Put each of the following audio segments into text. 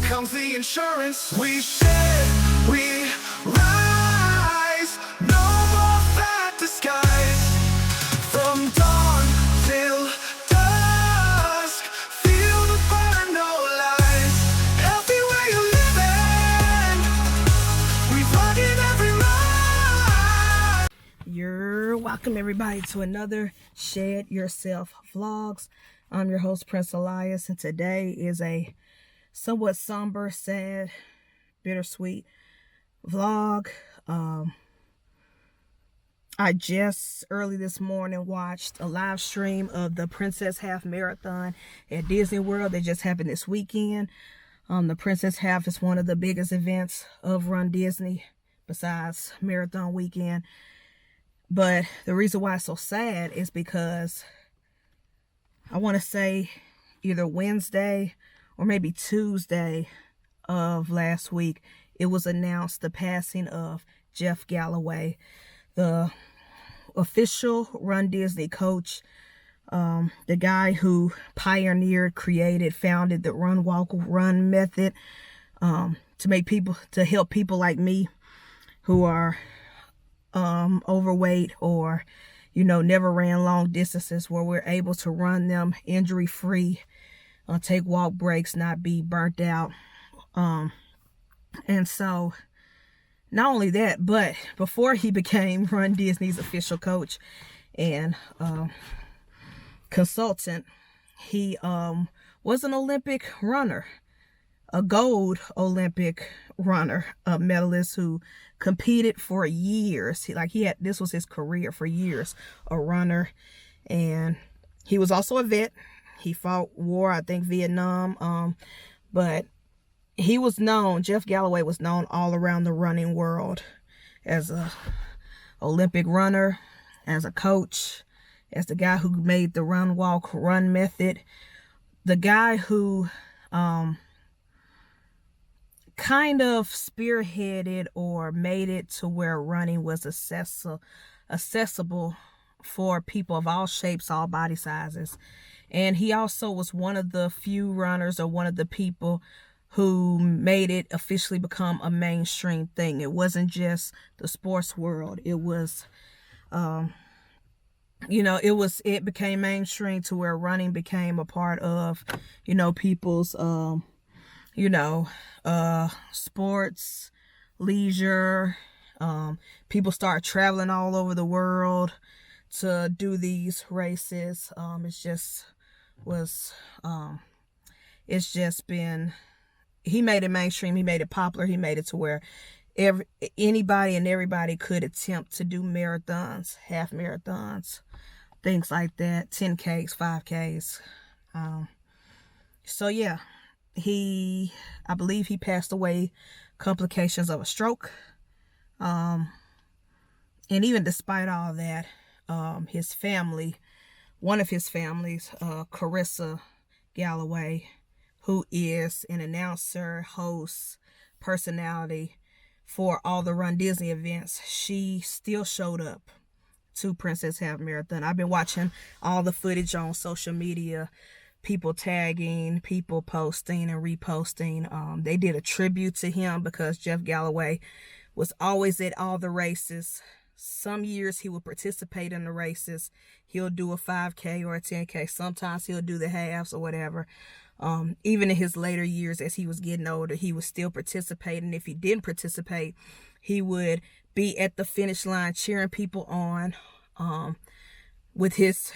comes the insurance. We shed, we rise, no more fat disguise. From dawn till dusk, feel the burn, no lies. Everywhere you're living, we rugged every ride. You're welcome, everybody, to another Shed Yourself Vlogs. I'm your host, Prince Elias, and today is a somewhat somber, sad, bittersweet vlog. I just early this morning watched a live stream of the Princess Half Marathon at Disney World that just happened this weekend. The Princess Half is one of the biggest events of Run Disney besides Marathon Weekend. But the reason why it's so sad is because I want to say either Wednesday or maybe Tuesday of last week, it was announced the passing of Jeff Galloway, the official Run Disney coach, the guy who pioneered, created, founded the Run, Walk, Run method to help people like me who are overweight or never ran long distances, where we're able to run them injury free, take walk breaks, not be burnt out. And so not only that, but before he became Run Disney's official coach and consultant, he was an Olympic runner, a gold Olympic runner, a medalist who competed for years. This was his career for years, a runner. And he was also a vet. He fought war, I think Vietnam. But he was known, Jeff Galloway was known all around the running world as a Olympic runner, as a coach, as the guy who made the Run, Walk, Run method, the guy who kind of spearheaded or made it to where running was accessible for people of all shapes, all body sizes. And he also was one of the few runners, or one of the people who made it officially become a mainstream thing. It wasn't just the sports world. It was, it became mainstream to where running became a part of, people's, sports, leisure. People start traveling all over the world to do these races. He made it mainstream. He made it popular. He made it to where anybody and everybody could attempt to do marathons, half marathons, things like that, 10Ks, 5Ks. So yeah, I believe he passed away complications of a stroke. And even despite all that, his family, one of his families, Carissa Galloway, who is an announcer, host, personality for all the Run Disney events, she still showed up to Princess Half Marathon. I've been watching all the footage on social media, people tagging, people posting and reposting. They did a tribute to him because Jeff Galloway was always at all the races. Some years he will participate in the races. He'll do a 5K or a 10K. Sometimes he'll do the halves or whatever. Even in his later years, as he was getting older, he was still participating. If he didn't participate, he would be at the finish line cheering people on, with his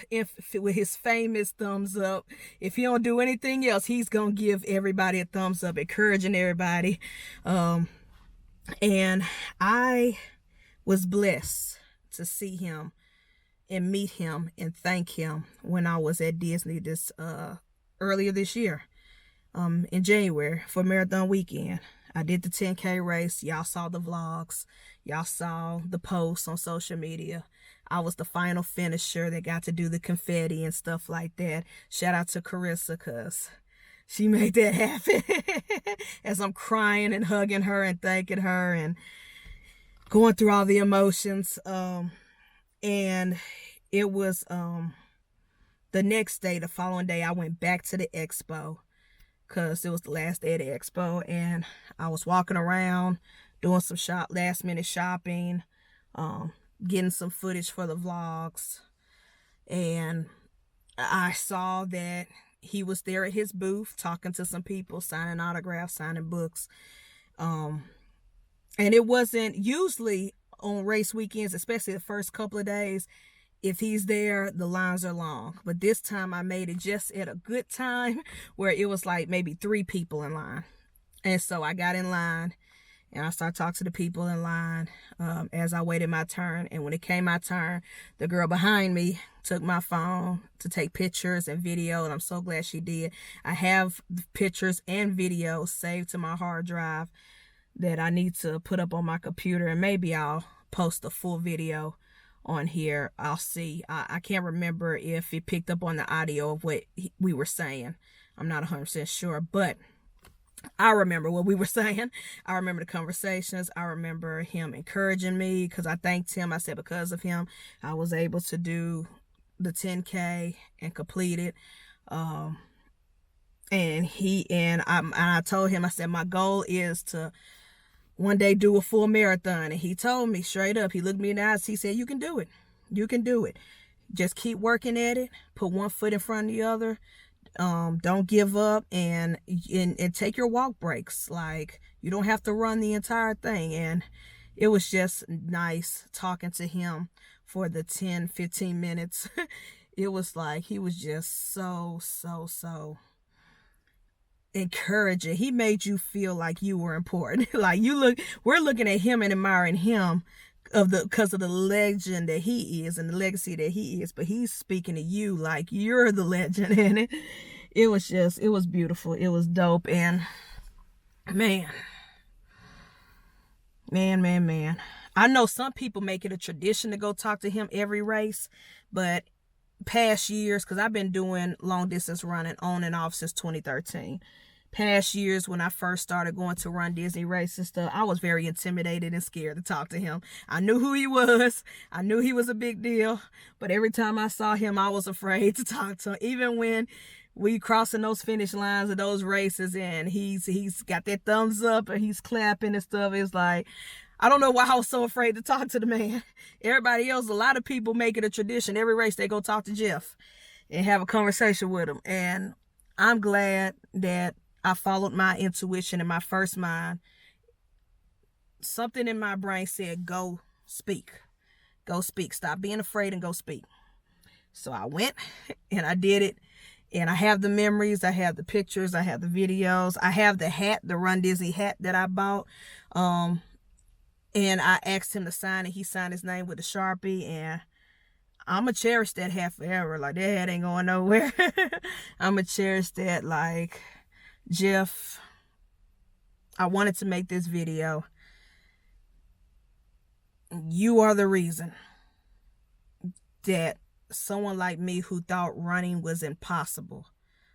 famous thumbs up. If he don't do anything else, he's gonna give everybody a thumbs up, encouraging everybody. And I was blessed to see him and meet him and thank him when I was at Disney earlier this year, in January for Marathon Weekend. I did the 10K race. Y'all saw the vlogs. Y'all saw the posts on social media. I was the final finisher that got to do the confetti and stuff like that. Shout out to Carissa, because she made that happen. As I'm crying and hugging her and thanking her and going through all the emotions. And it was the next day, the following day, I went back to the expo because it was the last day of the expo, and I was walking around doing some last minute shopping, getting some footage for the vlogs, and I saw that he was there at his booth talking to some people, signing autographs, signing books. And it wasn't usually on race weekends, especially the first couple of days. If he's there, the lines are long. But this time I made it just at a good time where it was like maybe 3 people in line. And so I got in line and I started talking to the people in line as I waited my turn. And when it came my turn, the girl behind me took my phone to take pictures and video, and I'm so glad she did. I have pictures and videos saved to my hard drive that I need to put up on my computer, and maybe I'll post a full video on here. I'll see. I can't remember if it picked up on the audio of what we were saying. I'm not 100% sure, but I remember what we were saying. I remember the conversations. I remember him encouraging me because I thanked him. I said because of him, I was able to do the 10K and complete it. And I told him, I said, my goal is to one day do a full marathon. And he told me straight up, he looked me in the eyes, he said, you can do it. You can do it. Just keep working at it. Put one foot in front of the other. Don't give up, and take your walk breaks. Like, you don't have to run the entire thing. And it was just nice talking to him for the 10-15 minutes. It was like he was just so encouraging. He made you feel like you were important. Like, we're looking at him and admiring him because of the legend that he is and the legacy that he is, but he's speaking to you like you're the legend. And it was beautiful. It was dope. And man, I know some people make it a tradition to go talk to him every race, but past years, because I've been doing long distance running on and off since 2013. Past years, when I first started going to Run Disney races and stuff, I was very intimidated and scared to talk to him. I knew who he was. I knew he was a big deal. But every time I saw him, I was afraid to talk to him. Even when we crossing those finish lines of those races and he's got that thumbs up and he's clapping and stuff, it's like, I don't know why I was so afraid to talk to the man. Everybody else, a lot of people make it a tradition. Every race they go talk to Jeff and have a conversation with him. And I'm glad that I followed my intuition in my first mind. Something in my brain said, go speak. Go speak. Stop being afraid and go speak. So I went and I did it. And I have the memories. I have the pictures. I have the videos. I have the hat, the Run Disney hat that I bought. And I asked him to sign it. He signed his name with a Sharpie. And I'm going to cherish that hat forever. Like, that hat ain't going nowhere. I'm going to cherish that. Like, Jeff, I wanted to make this video. You are the reason that someone like me who thought running was impossible.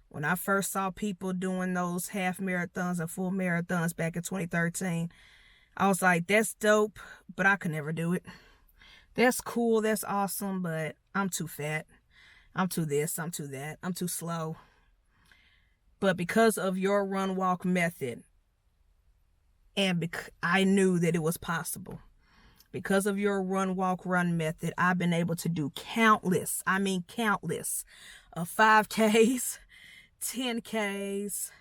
When I first saw people doing those half marathons and full marathons back in 2013, I was like, that's dope, but I could never do it. That's cool, that's awesome, but I'm too fat. I'm too this, I'm too that, I'm too slow. But because of your run walk method, and I knew that it was possible. Because of your run walk run method, I've been able to do countless of 5Ks, 10Ks.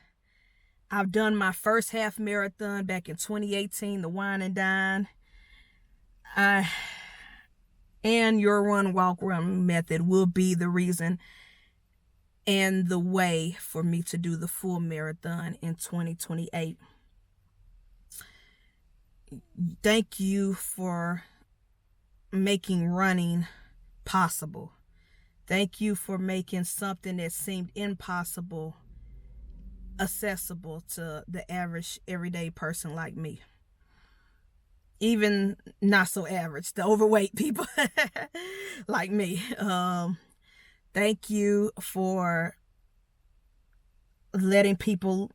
I've done my first half marathon back in 2018, the Wine and Dine. And your run walk run method will be the reason and the way for me to do the full marathon in 2028. Thank you for making running possible. Thank you for making something that seemed impossible accessible to the average everyday person like me. Even not so average, the overweight people like me. Thank you for letting people,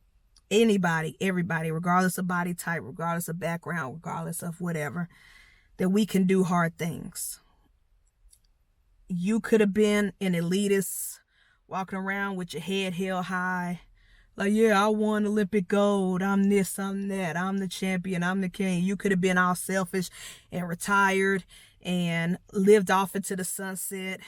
anybody, everybody, regardless of body type, regardless of background, regardless of whatever, that we can do hard things. You could have been an elitist walking around with your head held high, Like, yeah, I won Olympic gold. I'm this, I'm that. I'm the champion. I'm the king. You could have been all selfish and retired and lived off into the sunset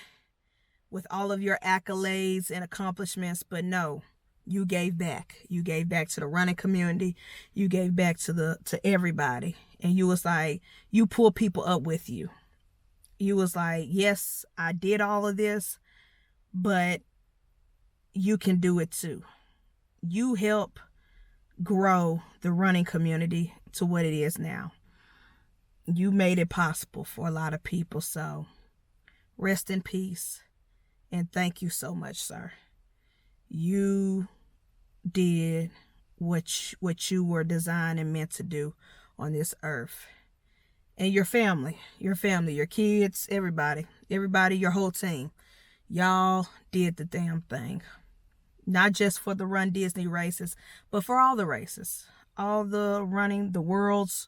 with all of your accolades and accomplishments. But no, you gave back. You gave back to the running community. You gave back to everybody. And you was like, you pull people up with you. You was like, yes, I did all of this, but you can do it too. You help grow the running community to what it is now. You made it possible for a lot of people. So rest in peace. And thank you so much, sir. You did what you were designed and meant to do on this earth. And your family, your kids, everybody, your whole team. Y'all did the damn thing. Not just for the Run Disney races, but for all the races. All the running, the world's,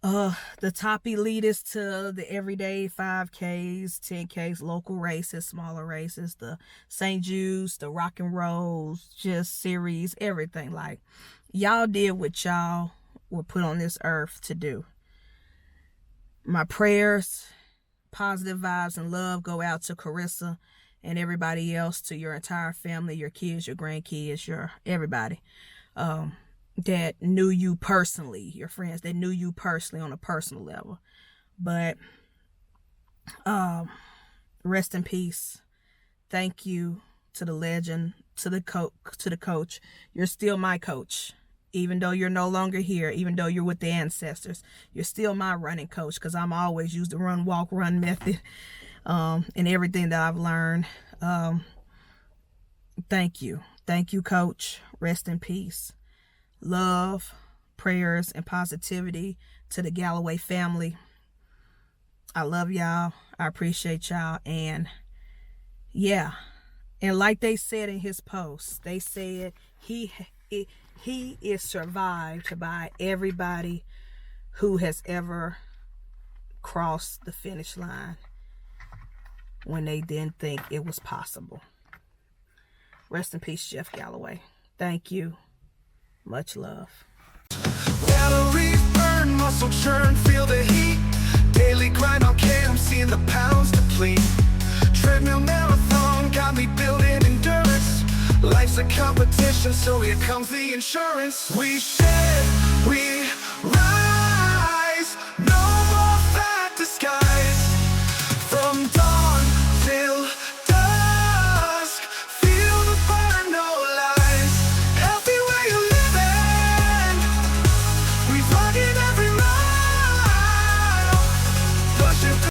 the top elitists to the everyday 5Ks, 10Ks, local races, smaller races, the St. Jude's, the rock and rolls, just series, everything. Like, y'all did what y'all were put on this earth to do. My prayers, positive vibes, and love go out to Carissa and everybody else, to your entire family, your kids, your grandkids, your everybody that knew you personally, your friends that knew you personally on a personal level. But rest in peace. Thank you to the legend, to the coach. You're still my coach. Even though you're no longer here, even though you're with the ancestors, you're still my running coach, because I'm always use the run, walk, run method in everything that I've learned. Thank you. Thank you, coach. Rest in peace. Love, prayers, and positivity to the Galloway family. I love y'all. I appreciate y'all. And yeah. And like they said in his post, they said he is survived by everybody who has ever crossed the finish line when they didn't think it was possible. Rest in peace, Jeff Galloway. Thank you. Much love. Calories burn, muscle churn, feel the heat. Daily grind on KM, seeing the pounds deplete. Treadmill marathon got me building endurance. Life's a competition, so here comes the insurance. We shed, we